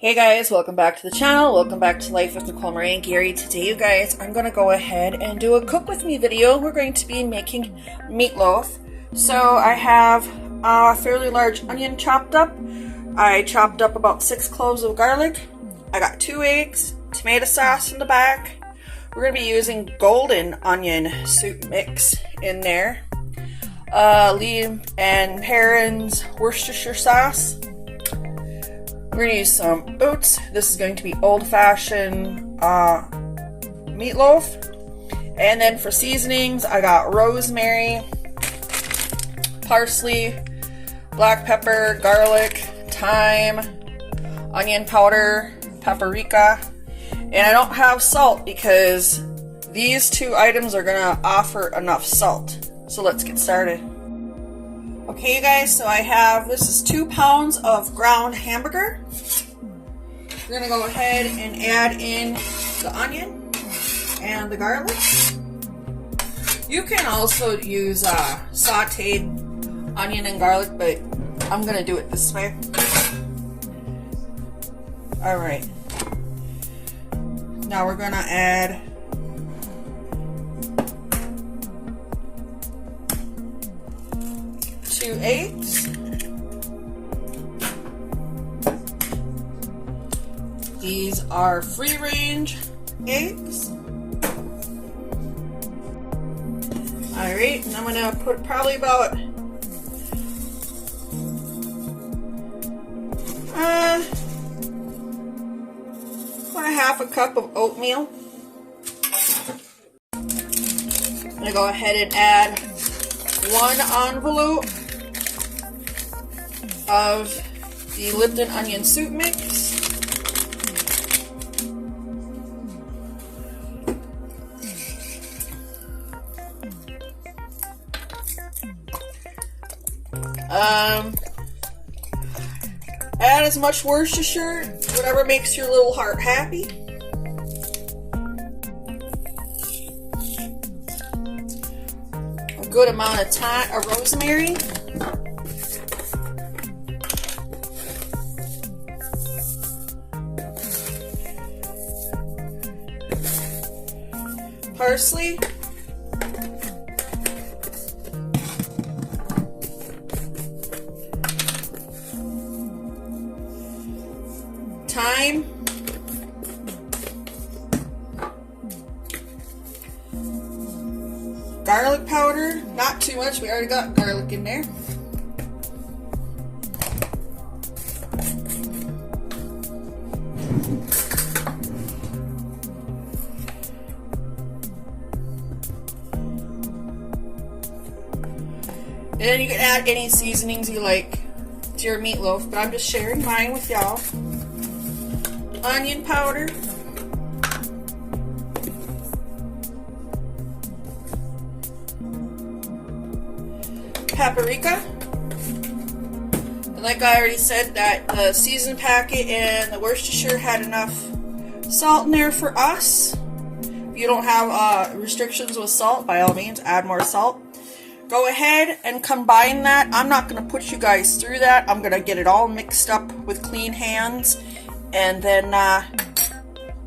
Hey guys, welcome back to the channel. Welcome back to Life with Nicole Marie and Gary. Today, you guys, I'm going to go ahead and do a cook with me video. We're going to be making meatloaf. So I have a fairly large onion chopped up. I chopped up about 6 cloves of garlic. I got 2 eggs, tomato sauce in the back. We're going to be using golden onion soup mix in there. Lee and Perrin's Worcestershire sauce. We're going to use some oats. This is going to be old-fashioned meatloaf. And then for seasonings, I got rosemary, parsley, black pepper, garlic, thyme, onion powder, paprika. And I don't have salt because these 2 items are going to offer enough salt. So let's get started. Okay, you guys, so this is 2 pounds of ground hamburger. We're going to go ahead and add in the onion and the garlic. You can also use sauteed onion and garlic, but I'm going to do it this way. Alright. Now we're going to add two eggs. These are free-range eggs. Alright, and I'm going to put probably about half a cup of oatmeal. I'm going to go ahead and add 1 envelope of the Lipton onion soup mix. Add as much Worcestershire, whatever makes your little heart happy. A good amount of thyme or rosemary. Parsley. Thyme. Garlic powder, not too much, we already got garlic in there. And then you can add any seasonings you like to your meatloaf, but I'm just sharing mine with y'all. Onion powder. Paprika. And like I already said, that the season packet and the Worcestershire had enough salt in there for us. If you don't have restrictions with salt, by all means, add more salt. Go ahead and combine that. I'm not going to put you guys through that. I'm going to get it all mixed up with clean hands. And then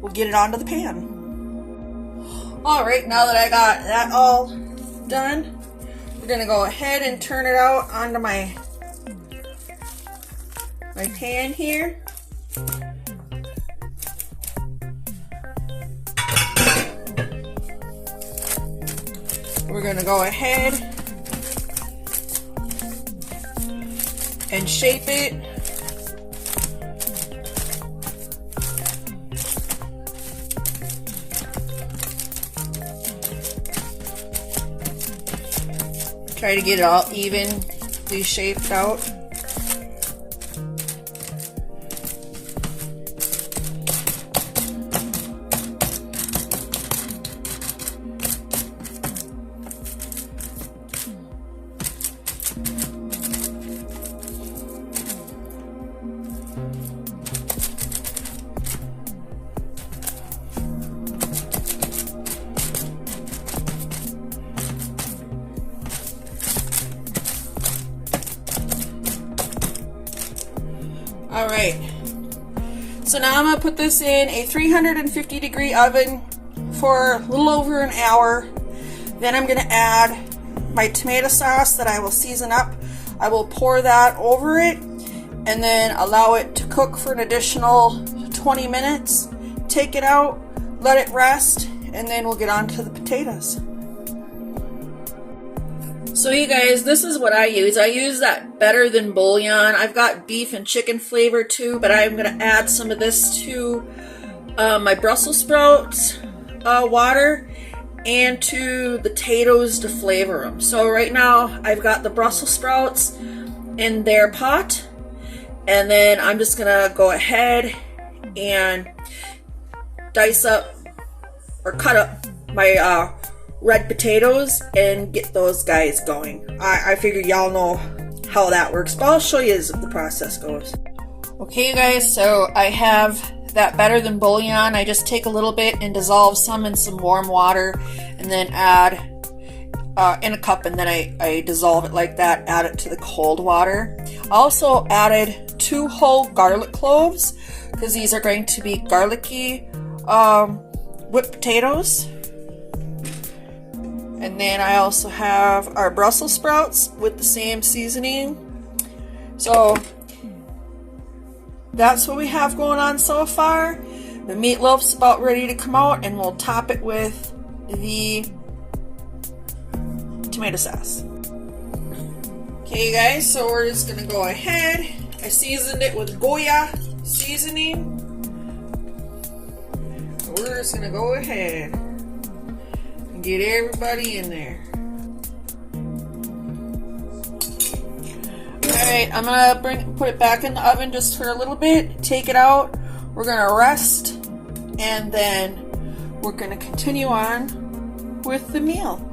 we'll get it onto the pan. Alright, now that I got that all done, we're going to go ahead and turn it out onto my pan here. We're going to go ahead and shape it. Try to get it all evenly shaped out. Alright, So now I'm going to put this in a 350 degree oven for a little over an hour. Then I'm going to add my tomato sauce that I will season up. I will pour that over it and then allow it to cook for an additional 20 minutes. Take it out, let it rest, and then we'll get on to the potatoes. So you guys, this is what I use. I use that Better Than bouillon. I've got beef and chicken flavor too, but I'm going to add some of this to my Brussels sprouts water and to the potatoes to flavor them. So right now I've got the Brussels sprouts in their pot, and then I'm just going to go ahead and dice up or cut up my red potatoes and get those guys going. I figure y'all know how that works, but I'll show you as the process goes. Okay, you guys, so I have that Better Than bouillon. I just take a little bit and dissolve some in some warm water and then add in a cup, and then I dissolve it like that, add it to the cold water. I also added 2 whole garlic cloves because these are going to be garlicky whipped potatoes. And then I also have our Brussels sprouts with the same seasoning. So that's what we have going on so far. The meatloaf's about ready to come out, and we'll top it with the tomato sauce. Okay guys, so we're just gonna go ahead. I seasoned it with Goya seasoning. We're just gonna go ahead and get everybody in there. Alright, I'm gonna put it back in the oven just for a little bit, take it out, we're gonna rest, and then we're gonna continue on with the meal.